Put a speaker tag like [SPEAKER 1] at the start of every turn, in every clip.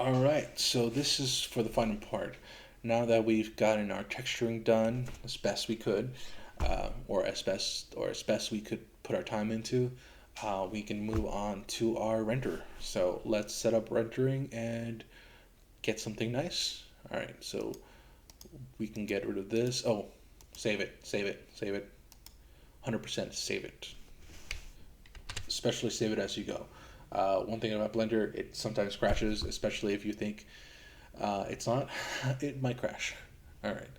[SPEAKER 1] All right, so this is for the final part. Now that we've gotten our texturing done as best we could, or as best we could put our time into, we can move on to our render. So let's set up rendering and get something nice. All right, so we can get rid of this. Oh, save it, save it, save it. 100% save it. Especially save it as you go. One thing about Blender, it sometimes crashes, especially if you think it's not. It might crash. All right,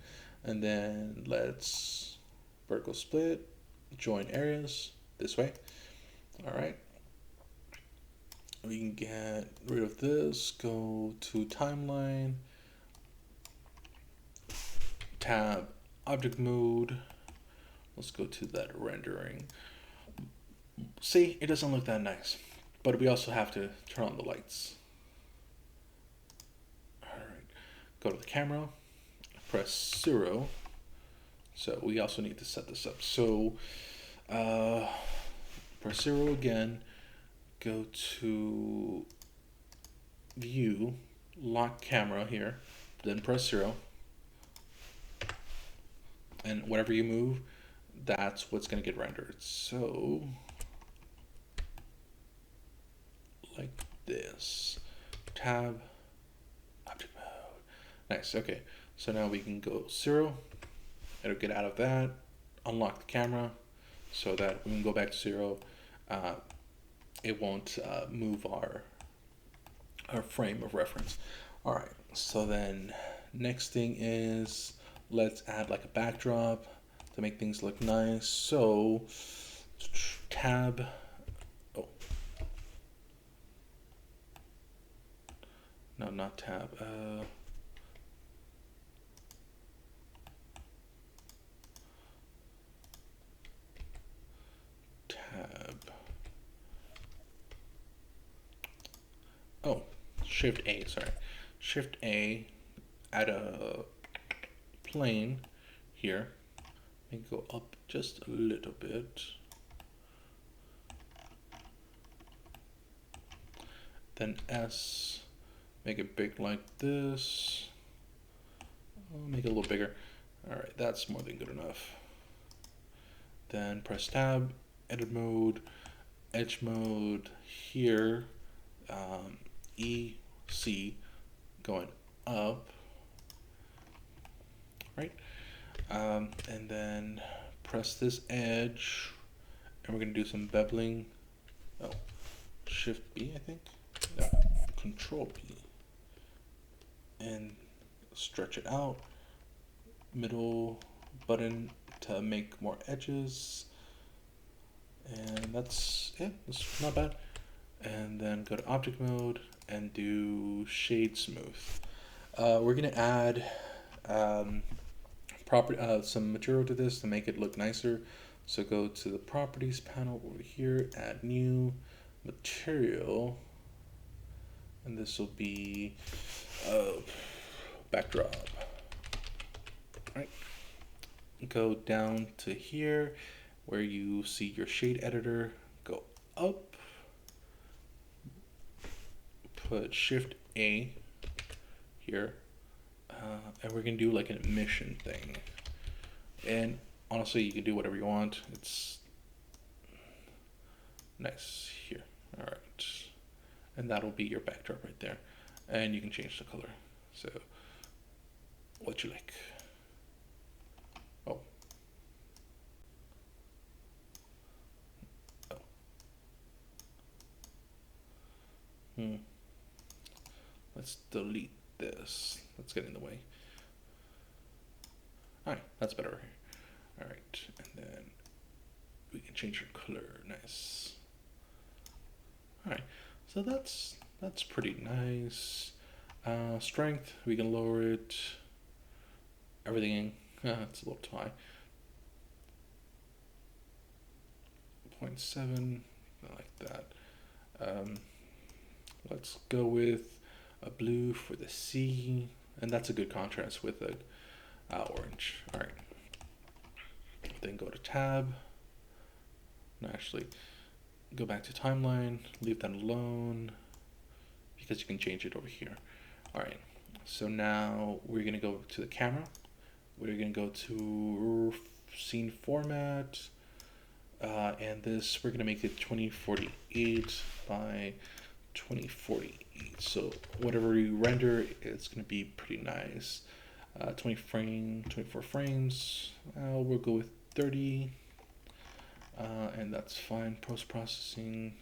[SPEAKER 1] and then let's vertical split, join areas this way. All right, we can get rid of this. Go to timeline, tab, object mode. Let's go to that rendering. See, it doesn't look that nice, but we also have to turn on the lights. All right, go to the camera, press 0. So we also need to set this up. So uh, press 0 again, go to view, lock camera here, then press 0, and whatever you move, that's what's going to get rendered. So like this, tab, object mode. Nice, okay. So now we can go 0, it'll get out of that, unlock the camera so that we can go back to 0. Uh, it won't move our frame of reference. All right, so then next thing is let's add like a backdrop to make things look nice. So tab, oh, no, not tab, tab, oh, Shift A, sorry. Shift A, add a plane here, and go up just a little bit. Then S, make it big like this. I'll make it a little bigger. All right, that's more than good enough. Then press tab, edit mode, edge mode here, E, C, going up, right? And then press this edge, and we're gonna do some beveling. Oh, Shift B, I think. No, Control B, and stretch it out. Middle button to make more edges, and that's it. That's not bad. And then go to object mode and do shade smooth. We're gonna add some material to this to make it look nicer. So go to the properties panel over here, add new material, and this will be backdrop. Right. Go down to here where you see your shade editor. Go up, put Shift A here, and we're gonna do like an emission thing. And honestly, you can do whatever you want. It's nice here. All right, and that'll be your backdrop right there. And you can change the color. So what you like. Oh. Oh. Let's delete this. Let's get in the way. All right, that's better. All right, and then we can change your color. Nice. All right, so that's pretty nice. Strength, we can lower it. Everything, it's a little too high. 0.7, I like that. Let's go with a blue for the C, and that's a good contrast with a orange. All right. Then go to tab. No, actually, go back to timeline. Leave that alone. because you can change it over here. All right, so now we're gonna go to the camera. We're gonna go to scene format, and this we're gonna make it 2048 by 2048. So whatever you render, it's gonna be pretty nice. 24 frames. We'll go with 30, and that's fine. Post processing,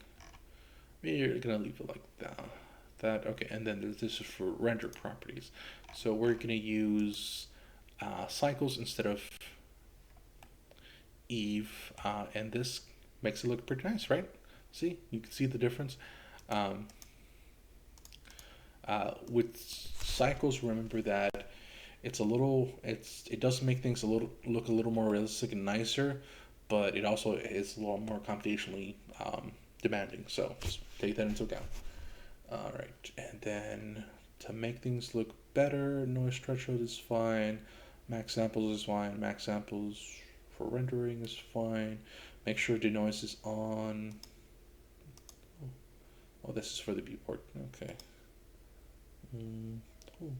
[SPEAKER 1] we're gonna leave it like that. Okay, and then this is for render properties. So we're gonna use cycles instead of Eve, and this makes it look pretty nice, right? See, you can see the difference. Um, with cycles, remember that it does make things look a little more realistic and nicer, but it also is a little more computationally demanding. So just take that into account. All right, and then to make things look better, noise threshold is fine, max samples is fine, max samples for rendering is fine. Make sure the noise is on. Oh, this is for the viewport. Okay. Oh,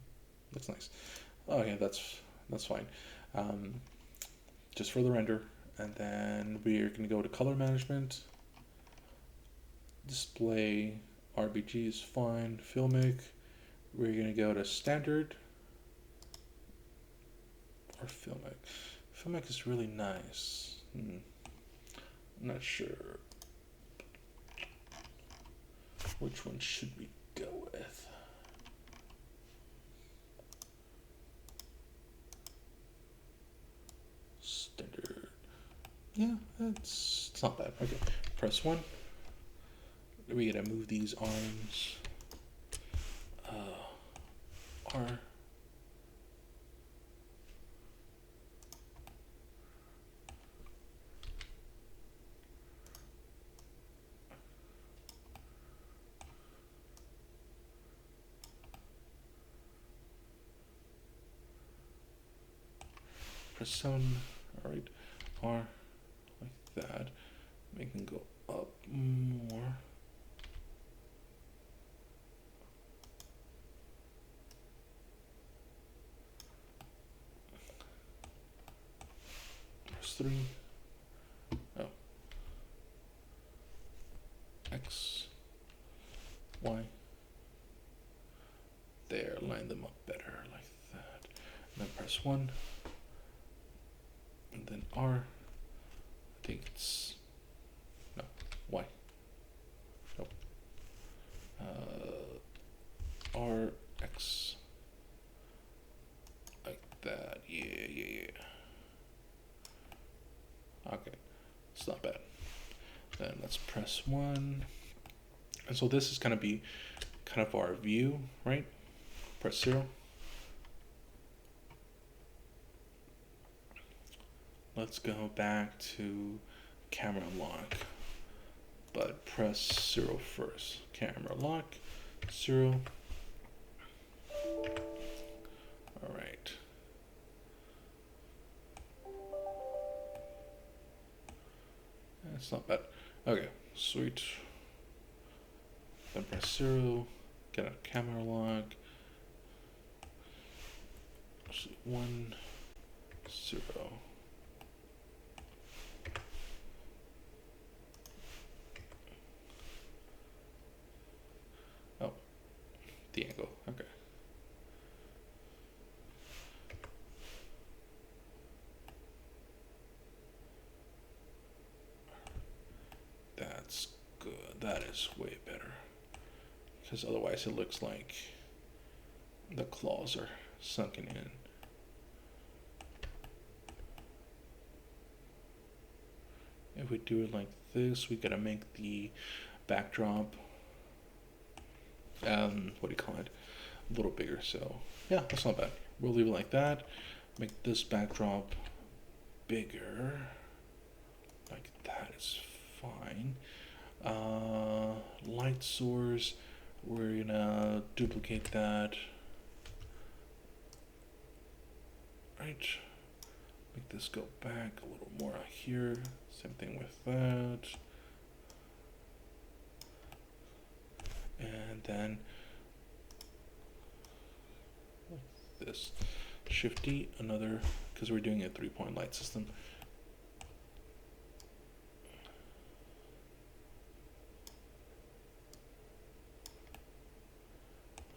[SPEAKER 1] that's nice. Oh yeah, that's fine. Um, just for the render, and then we're gonna go to color management. Display RBG is fine. Filmic, we're gonna go to standard or filmic. Filmic is really nice. I'm not sure which one should we go with. Standard. Yeah, it's not bad. Okay, press 1. We gotta move these arms. R. Press 7. All right, R like that. Make them go up more. Press 3. Oh. X. Y. There, line them up better like that. And then press 1. And then R. I think it's no Y. Nope. R X like that. Yeah. Okay, it's not bad. Then let's press 1. And so this is gonna be kind of our view, right? Press 0. Let's go back to camera lock, but press 0 first. Camera lock, 0. All right. That's not bad. Okay, sweet. Then press 0, get a camera lock. 1, 0. Oh, the angle. Okay. That's good. That is way better. Because otherwise it looks like the claws are sunken in. If we do it like this, we gotta make the backdrop, what do you call it, a little bigger. So yeah, that's not bad. We'll leave it like that. Make this backdrop bigger. Like that is fine. Light source, we're gonna duplicate that. Right. Make this go back a little more here. Same thing with that. And then this. Shift D, another, because we're doing a 3-point light system.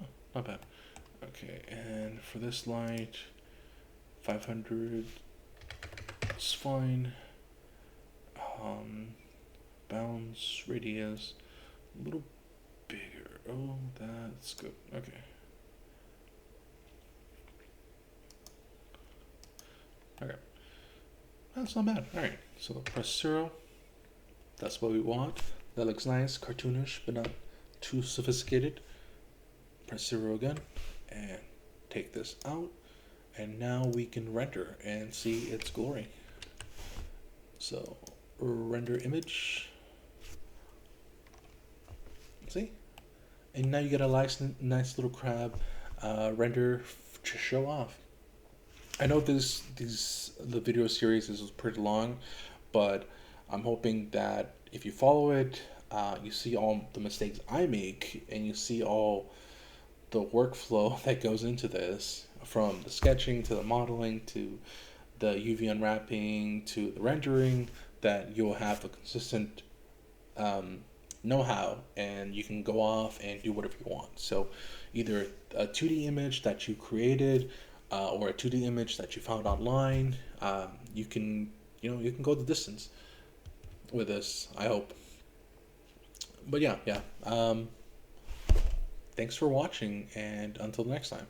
[SPEAKER 1] Oh, not bad. Okay, and for this light, 500 is fine. Bounce radius a little bigger. Oh, that's good. Okay. Okay. That's not bad. Alright, so press 0. That's what we want. That looks nice, cartoonish, but not too sophisticated. Press 0 again, and take this out. And now we can render and see its glory. So, render image. See? And now you get a nice little crab render to show off. I know the video series is pretty long, but I'm hoping that if you follow it, you see all the mistakes I make, and you see all the workflow that goes into this, from the sketching to the modeling to the UV unwrapping to the rendering, that you'll have a consistent know-how, and you can go off and do whatever you want. So either a 2D image that you created, or a 2D image that you found online, you can go the distance with this, I hope. But yeah. Thanks for watching, and until next time.